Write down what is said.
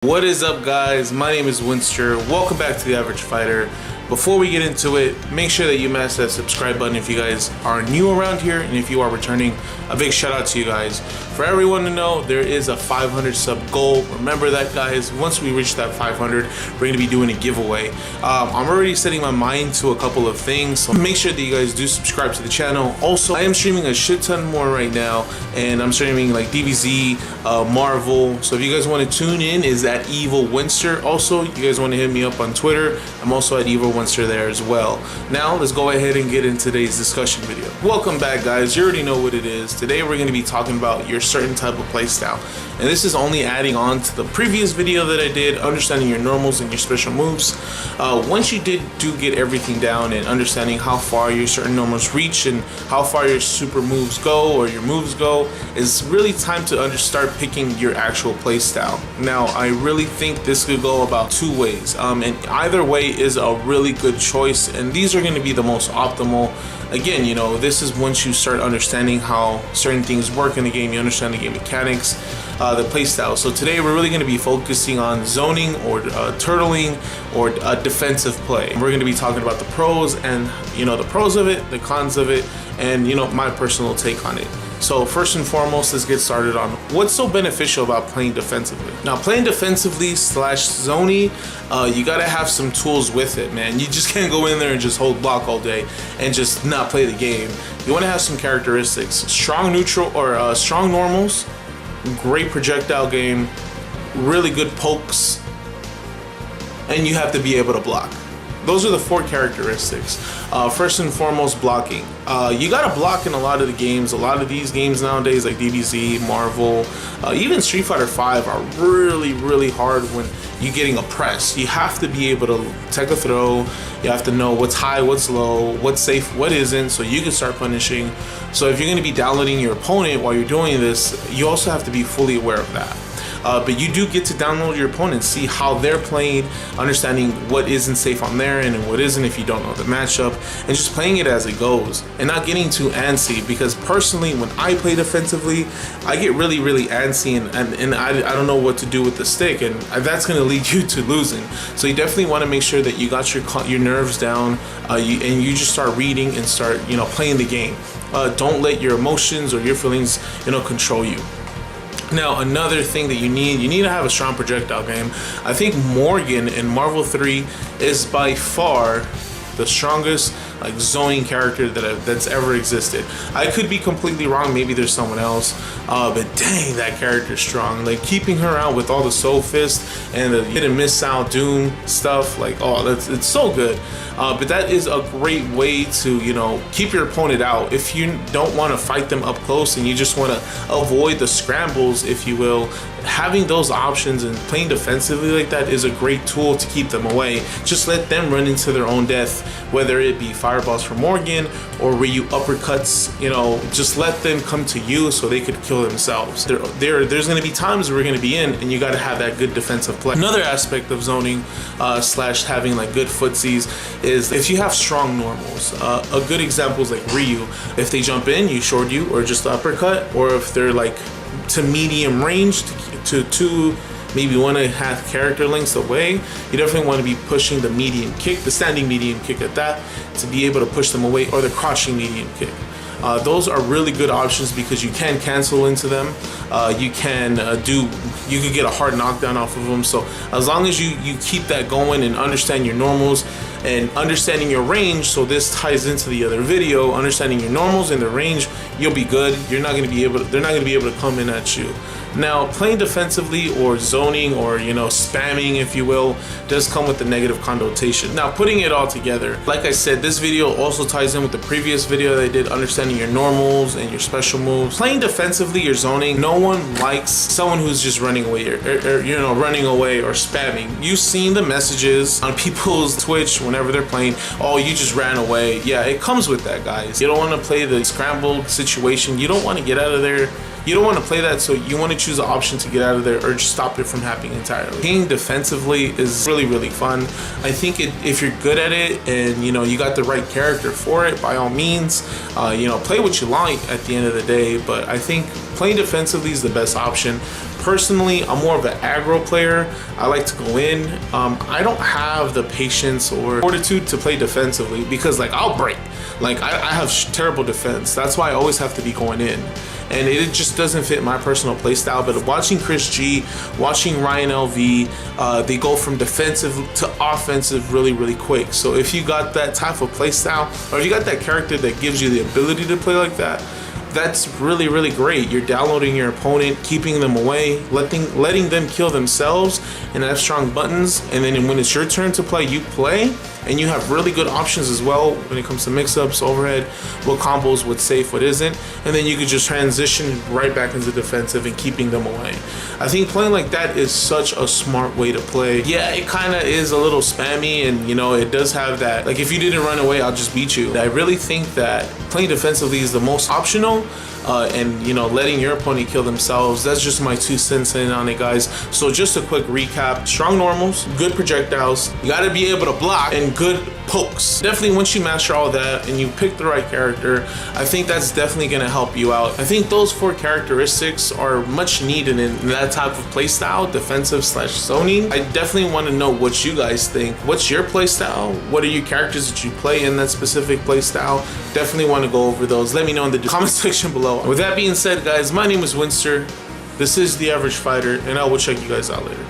What is up, guys? My name is Wenster. Welcome back to The Average Fighter. Before we get into it, make sure that you mash that subscribe button if you guys are new around here, and if you are returning, a big shout out to you guys. For everyone to know, there is a 500 sub goal. Remember that, guys. Once we reach that 500, we're going to be doing a giveaway. I'm already setting my mind to a couple of things, so make sure that you guys do subscribe to the channel. Also, I am streaming a shit ton more right now, and I'm streaming like DBZ, Marvel. So if you guys want to tune in, is at Evil Wenster. Also, you guys want to hit me up on Twitter, I'm also at Evil Wenster there as well. Now let's go ahead and get into today's discussion video. Welcome back, guys. You already know what it is. Today we're going to be talking about your certain type of playstyle, and this is only adding on to the previous video that I did, understanding your normals and your special moves. Once you do get everything down and understanding how far your certain normals reach and how far your super moves go or your moves go, it's really time to start picking your actual playstyle. Now I really think this could go about two ways, and either way is a really good choice, and these are going to be the most optimal. Again, you know, this is once you start understanding how certain things work in the game, you understand the game mechanics, the playstyle. So today we're really going to be focusing on zoning or turtling or defensive play. We're going to be talking about the pros and, you know, the pros of it, the cons of it, and, you know, my personal take on it. So first and foremost, let's get started on what's so beneficial about playing defensively. Now, playing defensively slash zoning, you gotta have some tools with it, man. You just can't go in there and just hold block all day and just not play the game. You wanna have some characteristics. Strong neutral or strong normals, great projectile game, really good pokes, and you have to be able to block. Those are the four characteristics. First and foremost, blocking. You gotta block in a lot of the games. A lot of these games nowadays, like DBZ, Marvel, even Street Fighter 5, are really hard when you're getting a press. You have to be able to take a throw. You have to know what's high, what's low, what's safe, what isn't, so you can start punishing. So if you're gonna be downloading your opponent while you're doing this, you also have to be fully aware of that. But you do get to download your opponent, see how they're playing, understanding what isn't safe on their end and what isn't if you don't know the matchup, and just playing it as it goes and not getting too antsy. Because personally, when I play defensively, I get really antsy and I don't know what to do with the stick, and that's going to lead you to losing. So you definitely want to make sure that you got your nerves down, and you just start reading and start, you know, playing the game. Don't let your emotions or your feelings, you know, control you. Now, another thing that you need to have a strong projectile game. I think Morgan in Marvel 3 is by far the strongest like zoning character that's ever existed. I could be completely wrong, maybe there's someone else, but dang, that character's strong. Like keeping her out with all the soul fist and the hit and miss out doom stuff, like, oh, it's so good. But that is a great way to, you know, keep your opponent out. If you don't want to fight them up close and you just want to avoid the scrambles, if you will, having those options and playing defensively like that is a great tool to keep them away. Just let them run into their own death, whether it be fireballs from Morgan or Ryu uppercuts, you know, just let them come to you so they could kill themselves. There's going to be times where we're going to be in, and you got to have that good defensive play. Another aspect of zoning slash having like good footsies is if you have strong normals. A good example is like Ryu. If they jump in, you short you or just uppercut, or if they're like to medium range to two, maybe 1.5 character lengths away, you definitely want to be pushing the medium kick, the standing medium kick at that, to be able to push them away, or the crouching medium kick. Those are really good options because you can cancel into them. You could get a hard knockdown off of them. So as long as you keep that going and understand your normals and understanding your range, so this ties into the other video, understanding your normals and the range, you'll be good. They're not going to be able to come in at you. Now, playing defensively or zoning or, you know, spamming, if you will, does come with the negative connotation. Now, putting it all together, like I said, this video also ties in with the previous video that I did, understanding your normals and your special moves. Playing defensively or zoning, no one likes someone who's just running away or you know, running away or spamming. You've seen the messages on people's Twitch whenever they're playing, oh, you just ran away. Yeah, it comes with that, guys. You don't want to play the scrambled situation. You don't want to get out of there. You don't want to play that, so you want to choose an option to get out of there or just stop it from happening entirely. Playing defensively is really fun. I think if you're good at it and, you know, you got the right character for it, by all means, you know, play what you like at the end of the day. But I think playing defensively is the best option. Personally, I'm more of an aggro player. I like to go in. I don't have the patience or fortitude to play defensively because like I'll break. Like I have terrible defense. That's why I always have to be going in. And it just doesn't fit my personal play style. But watching Chris G, watching Ryan LV, they go from defensive to offensive really, really quick. So if you got that type of play style, or if you got that character that gives you the ability to play like that, that's really, really great. You're downloading your opponent, keeping them away, letting them kill themselves, and have strong buttons. And then when it's your turn to play, you play, and you have really good options as well when it comes to mix-ups, overhead, what combos, what's safe, what isn't. And then you could just transition right back into defensive and keeping them away. I think playing like that is such a smart way to play. Yeah, it kind of is a little spammy, and you know, it does have that, like if you didn't run away, I'll just beat you. I really think that playing defensively is the most optional. And you know, letting your opponent kill themselves, that's just my 2 cents in on it, guys. So just a quick recap: strong normals, good projectiles, you got to be able to block, and good pokes. Definitely once you master all that and you pick the right character, I think that's definitely going to help you out. I think those 4 characteristics are much needed in that type of playstyle, defensive / zoning. I definitely want to know what you guys think. What's your playstyle? What are your characters that you play in that specific playstyle? Definitely want to go over those. Let me know in the comment section below. With that being said, guys, my name is Wenster. This is The Average Fighter, and I will check you guys out later.